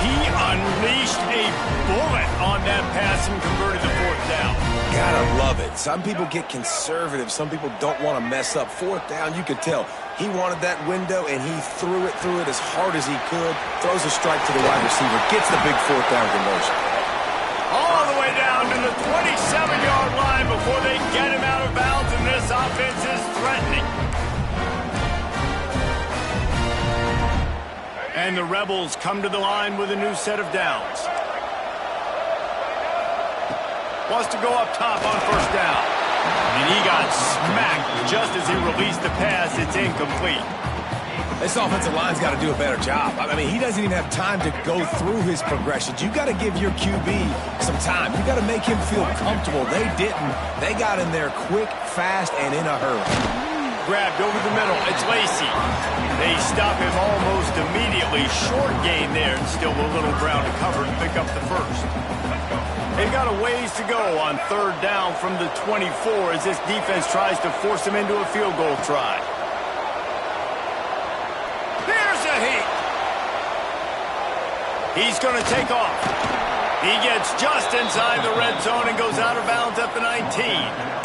He unleashed a bullet on that pass and converted the 4th down. Gotta love it. Some people get conservative. Some people don't want to mess up. 4th down, you could tell. He wanted that window, and he threw it as hard as he could. Throws a strike to the wide receiver. Gets the big 4th down conversion. All the way down to the 27-yard line before they get him out of bounds, and this offense is threatening. And the Rebels come to the line with a new set of downs. Wants to go up top on 1st down. And he got smacked just as he released the pass. It's incomplete. This offensive line's got to do a better job. I mean, he doesn't even have time to go through his progressions. You got to give your QB some time. You got to make him feel comfortable. They didn't. They got in there quick, fast, and in a hurry. Grabbed over the middle. It's Lacy. They stop him almost immediately. Short gain there, and still a little ground to cover to pick up the first. They've got a ways to go on 3rd down from the 24 as this defense tries to force him into a field goal try. Here's a heat. He's going to take off. He gets just inside the red zone and goes out of bounds at the 19.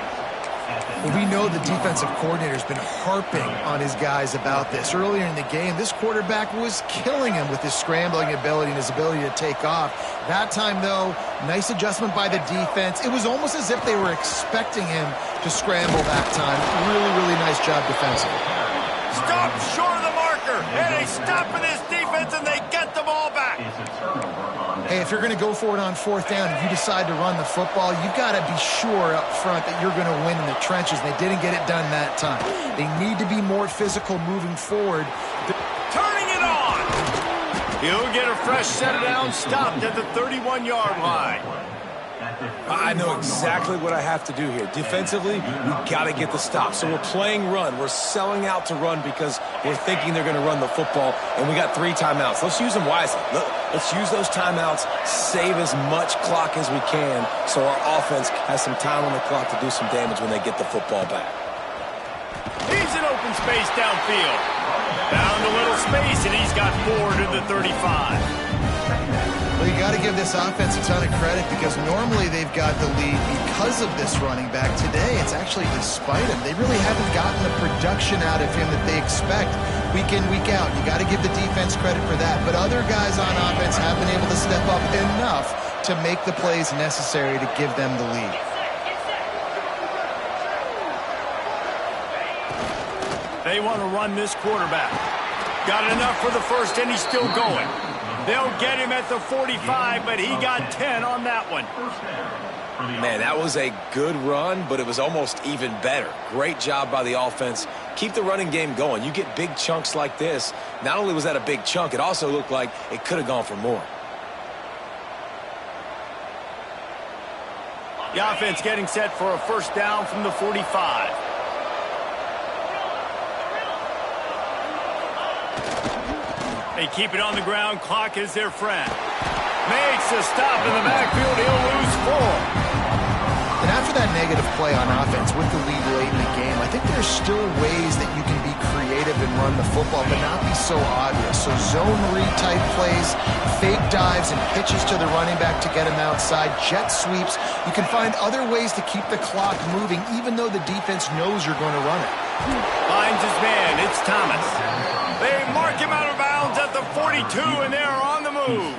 Well, we know the defensive coordinator's been harping on his guys about this. Earlier in the game, this quarterback was killing him with his scrambling ability and his ability to take off. That time, though, nice adjustment by the defense. It was almost as if they were expecting him to scramble that time. Really, really nice job defensively. Stop short of the marker, and they stop for this defense, and they get the ball back. Hey, if you're going to go for it on 4th down and you decide to run the football, you've got to be sure up front that you're going to win in the trenches. They didn't get it done that time. They need to be more physical moving forward. Turning it on. He'll get a fresh set of downs stopped at the 31-yard line. I know exactly what I have to do here. Defensively, we've got to get the stop. So we're playing run. We're selling out to run because we're thinking they're going to run the football, and we got 3 timeouts. Let's use them wisely. Let's use those timeouts, save as much clock as we can so our offense has some time on the clock to do some damage when they get the football back. He's in open space downfield. Found a little space, and he's got 4 to the 35. Well, you got to give this offense a ton of credit because normally they've got the lead because of this running back. Today, it's actually despite him. They really haven't gotten the production out of him that they expect week in, week out. You got to give the defense credit for that. But other guys on offense have been able to step up enough to make the plays necessary to give them the lead. They want to run this quarterback. Got enough for the first, and he's still going. They'll get him at the 45, but he got 10 on that one. Man, that was a good run, but it was almost even better. Great job by the offense. Keep the running game going. You get big chunks like this. Not only was that a big chunk, it also looked like it could have gone for more. The offense getting set for a 1st down from the 45. They keep it on the ground. Clock is their friend. Makes a stop in the backfield. He'll lose 4. And after that negative play on offense with the lead late in the game, I think there's still ways that you can be creative and run the football, but not be so obvious. So zone read type plays, fake dives and pitches to the running back to get him outside, jet sweeps. You can find other ways to keep the clock moving, even though the defense knows you're going to run it. Finds his man. It's Thomas. They mark him out of bounds at the 42, and they're on the move.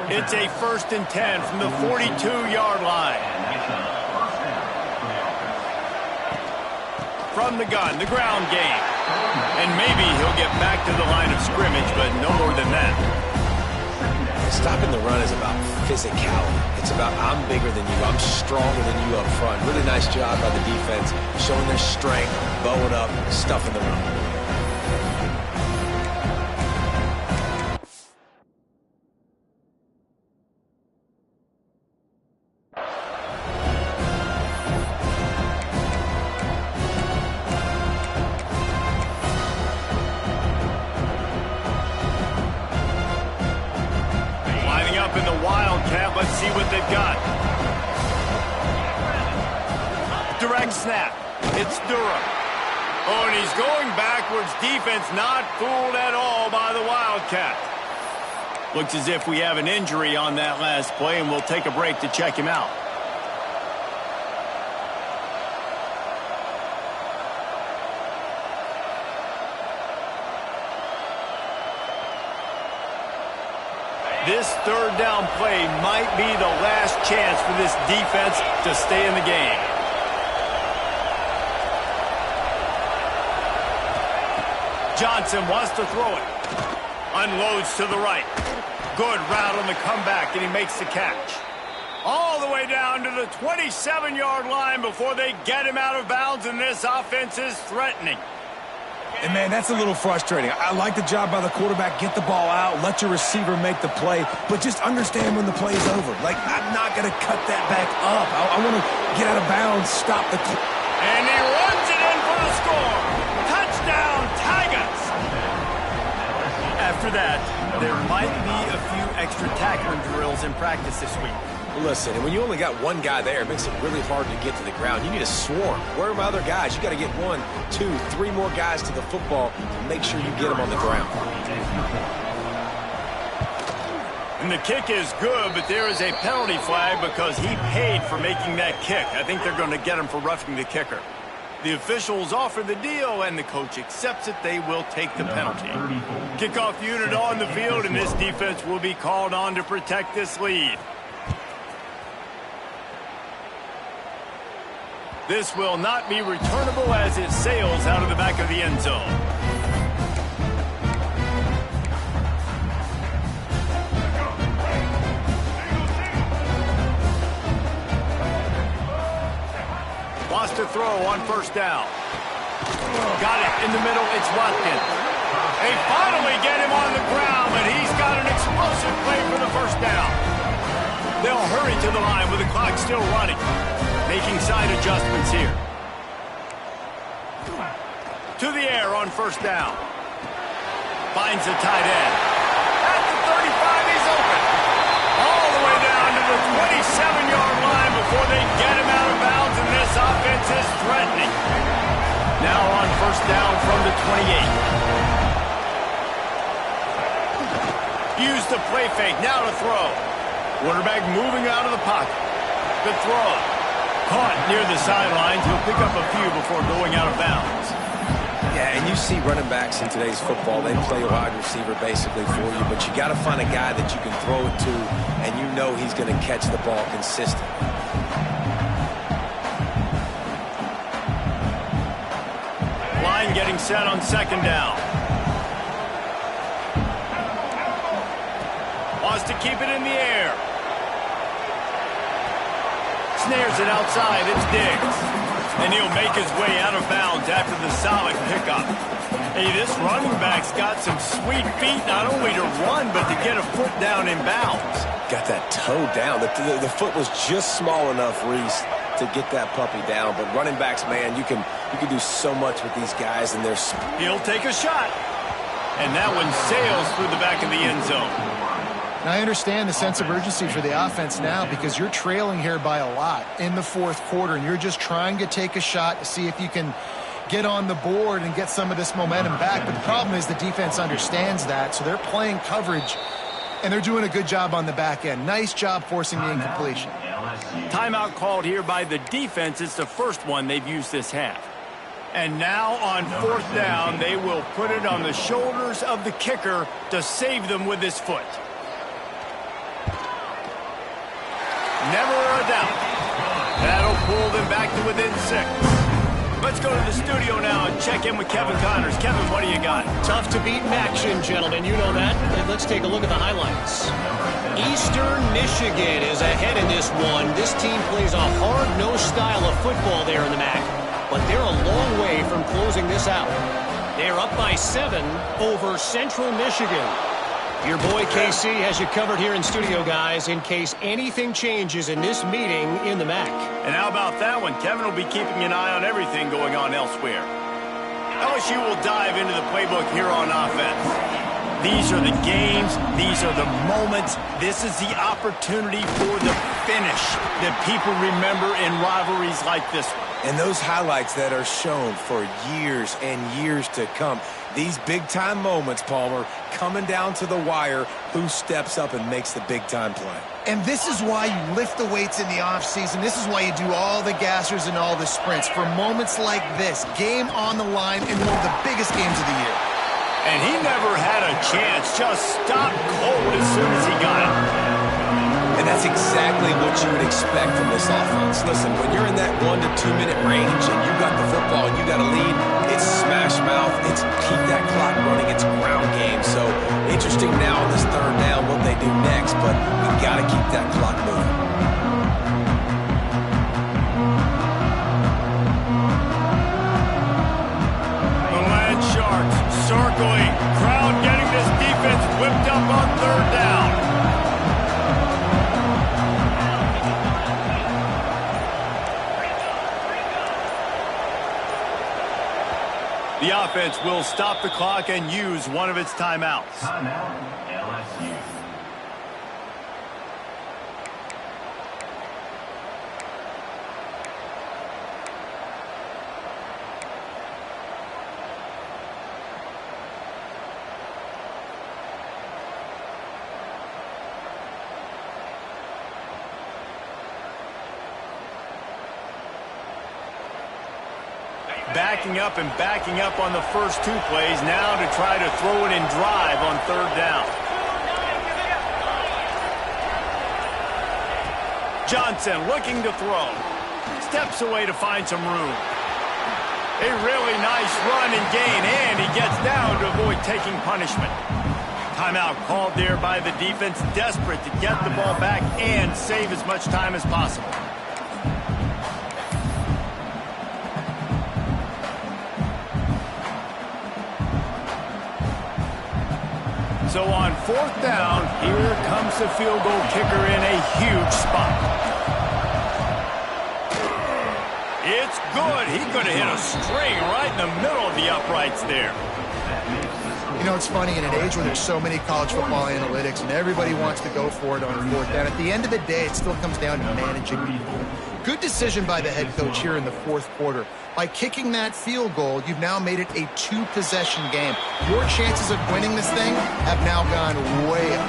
It's a 1st and 10 from the 42-yard line. From the gun, the ground game. And maybe he'll get back to the line of scrimmage, but no more than that. Stopping the run is about physicality. It's about I'm bigger than you, I'm stronger than you up front. Really nice job by the defense, showing their strength, bowing up, stuffing the run. Let's see what they've got. Direct snap. It's Durham. Oh, and he's going backwards. Defense not fooled at all by the Wildcat. Looks as if we have an injury on that last play, and we'll take a break to check him out. This third down play might be the last chance for this defense to stay in the game. Johnson wants to throw it. Unloads to the right. Good route on the comeback, and he makes the catch. All the way down to the 27-yard line before they get him out of bounds, and this offense is threatening. And, man, that's a little frustrating. I like the job by the quarterback. Get the ball out. Let your receiver make the play. But just understand when the play's over. Like, I'm not going to cut that back up. I want to get out of bounds, stop the clock. And he runs it in for the score. Touchdown, Tigers. After that, there might be a few extra tackling drills in practice this week. Listen, and when you only got one guy there, it makes it really hard to get to the ground. You need a swarm. Where are my other guys? You got to get 1, 2, 3 more guys to the football to make sure you get them on the ground. And the kick is good, but there is a penalty flag because he paid for making that kick. I think they're going to get him for roughing the kicker. The officials offer the deal, and the coach accepts it. They will take the penalty. Kickoff unit on the field, and this defense will be called on to protect this lead. This will not be returnable as it sails out of the back of the end zone. Wants to throw on first down. Got it in the middle. It's Watkins. They finally get him on the ground, but he's got an explosive play for the first down. They'll hurry to the line with the clock still running. Making side adjustments here. To the air on first down. Finds the tight end. At the 35, he's open. All the way down to the 27-yard line before they get him out of bounds, and this offense is threatening. Now on first down from the 28. Use the play fake. Now to throw. Quarterback moving out of the pocket. Good throw. Caught near the sidelines. He'll pick up a few before going out of bounds. Yeah, and you see running backs in today's football, they play a wide receiver basically for you, but you got to find a guy that you can throw it to, and you know he's going to catch the ball consistently. Line getting set on second down. Wants to keep it in the air. Snares it outside. It's Diggs. And he'll make his way out of bounds after the solid pickup. Hey, this running back's got some sweet feet, not only to run, but to get a foot down in bounds. Got that toe down. The foot was just small enough, Reese, to get that puppy down. But running backs, man, you can do so much with these guys, and they're... He'll take a shot. And that one sails through the back of the end zone. Now, I understand the sense of urgency for the offense now because you're trailing here by a lot in the fourth quarter, and you're just trying to take a shot to see if you can get on the board and get some of this momentum back. But the problem is the defense understands that, so they're playing coverage, and they're doing a good job on the back end. Nice job forcing the incompletion. Timeout called here by the defense. It's the first one they've used this half. And now on fourth down, they will put it on the shoulders of the kicker to save them with his foot. Never a doubt. That'll pull them back to within 6. Let's go to the studio now and check in with Kevin Connors. Kevin, what do you got? Tough to beat in action, gentlemen. You know that. And let's take a look at the highlights. Eastern Michigan is ahead in this one. This team plays a hard-nosed style of football there in the MAC, but they're a long way from closing this out. They're up by 7 over Central Michigan. Your boy KC has you covered here in studio, guys, in case anything changes in this meeting in the MAC. And how about that one? Kevin will be keeping an eye on everything going on elsewhere. LSU will dive into the playbook here on offense. These are the games. These are the moments. This is the opportunity for the finish that people remember in rivalries like this one. And those highlights that are shown for years and years to come. These big-time moments, Palmer, coming down to the wire, who steps up and makes the big-time play. And this is why you lift the weights in the offseason. This is why you do all the gassers and all the sprints. For moments like this, game on the line in one of the biggest games of the year. And he never had a chance. Just stopped cold as soon as he got it. And that's exactly what you would expect from this offense. Listen, when you're in that 1 to 2 minute range and you got the football and you got a lead, it's smash mouth, it's keep that clock running, it's ground game. So interesting now on this third down what they do next, but we got to keep that clock moving. The Land Sharks circling, crowd getting this defense whipped up on third down. The offense will stop the clock and use one of its timeouts. Timeout, LSU. Backing up and backing up on the first two plays now to try to throw it in drive on third down. Johnson looking to throw. Steps away to find some room. A really nice run and gain, and he gets down to avoid taking punishment. Timeout called there by the defense, desperate to get the ball back and save as much time as possible. So on fourth down, here comes the field goal kicker in a huge spot. It's good. He could have hit a string right in the middle of the uprights there. You know, it's funny, in an age where there's so many college football analytics and everybody wants to go for it on fourth down, at the end of the day, it still comes down to managing people. Good decision by the head coach here in the fourth quarter. By kicking that field goal, you've now made it a two-possession game. Your chances of winning this thing have now gone way up.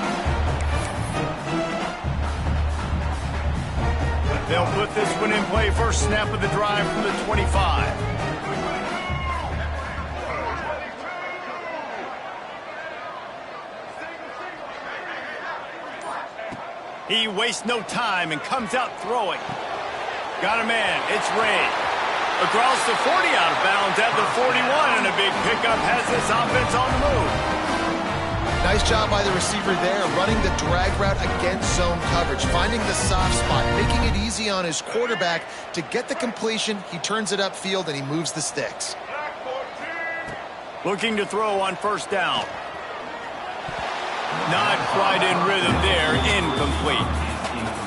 They'll put this one in play. First snap of the drive from the 25. He wastes no time and comes out throwing. Got a man. It's Ray. Across the 40, out of bounds at the 41, and a big pickup has this offense on the move. Nice job by the receiver there, running the drag route against zone coverage, finding the soft spot, making it easy on his quarterback to get the completion. He turns it upfield, and he moves the sticks. Looking to throw on first down. Not quite in rhythm there, incomplete.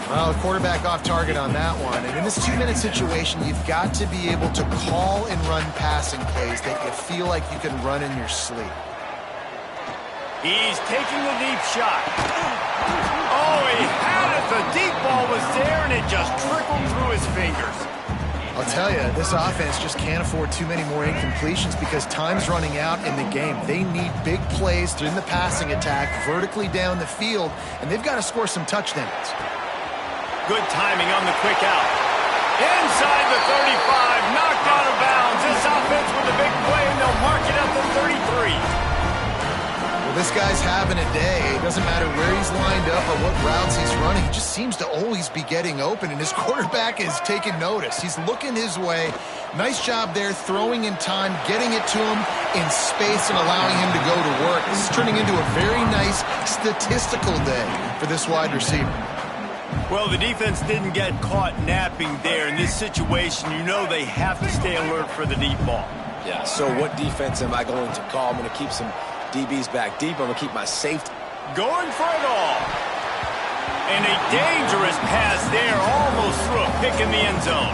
Well, the quarterback off target on that one. And in this two-minute situation, you've got to be able to call and run passing plays that you feel like you can run in your sleep. He's taking the deep shot. Oh, he had it. The deep ball was there, and it just trickled through his fingers. I'll tell you, this offense just can't afford too many more incompletions because time's running out in the game. They need big plays in the passing attack, vertically down the field, and they've got to score some touchdowns. Good timing on the quick out. Inside the 35, knocked out of bounds. This offense with a big play, and they'll mark it at the 33. Well, this guy's having a day. It doesn't matter where he's lined up or what routes he's running. He just seems to always be getting open, and his quarterback is taking notice. He's looking his way. Nice job there, throwing in time, getting it to him in space and allowing him to go to work. This is turning into a very nice statistical day for this wide receiver. Well, the defense didn't get caught napping there. In this situation, you know they have to stay alert for the deep ball. Yeah, so what defense am I going to call? I'm going to keep some DBs back deep. I'm going to keep my safety. Going for it all. And a dangerous pass there, almost threw a pick in the end zone.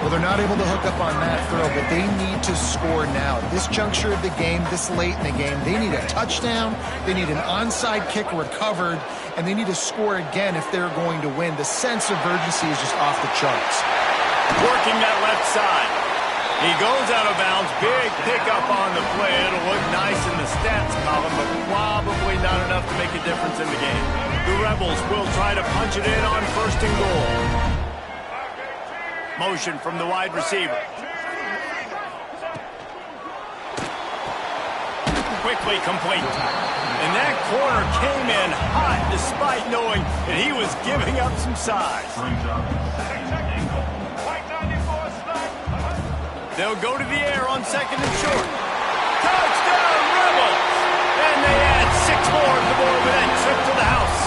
Well, they're not able to hook up on that throw, but they need to score now. This juncture of the game, this late in the game, they need a touchdown, they need an onside kick recovered, and they need to score again if they're going to win. The sense of urgency is just off the charts. Working that left side. He goes out of bounds. Big pickup on the play. It'll look nice in the stats column, but probably not enough to make a difference in the game. The Rebels will try to punch it in on 1st and goal. Motion from the wide receiver. Quickly complete. And that corner came in hot despite knowing that he was giving up some size. They'll go to the air on 2nd and short. Touchdown, Rebels! And they add 6 more to the board with that trip to the house.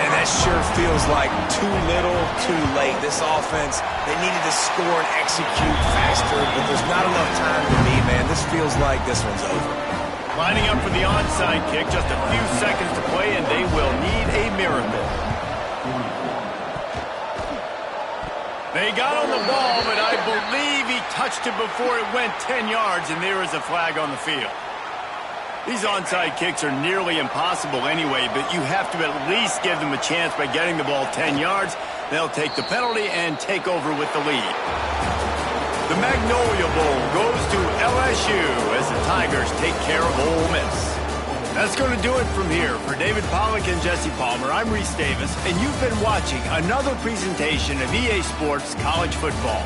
And that sure feels like too little, too late. This offense, they needed to score and execute faster, but there's not enough time to me, man. This feels like this one's over. Lining up for the onside kick, just a few seconds to play, and they will need a miracle. They got on the ball, but I believe he touched it before it went 10 yards, and there is a flag on the field. These onside kicks are nearly impossible anyway, but you have to at least give them a chance by getting the ball 10 yards. They'll take the penalty and take over with the lead. The Magnolia Bowl goes to LSU as the Tigers take care of Ole Miss. That's going to do it from here. For David Pollack and Jesse Palmer, I'm Reese Davis, and you've been watching another presentation of EA Sports College Football.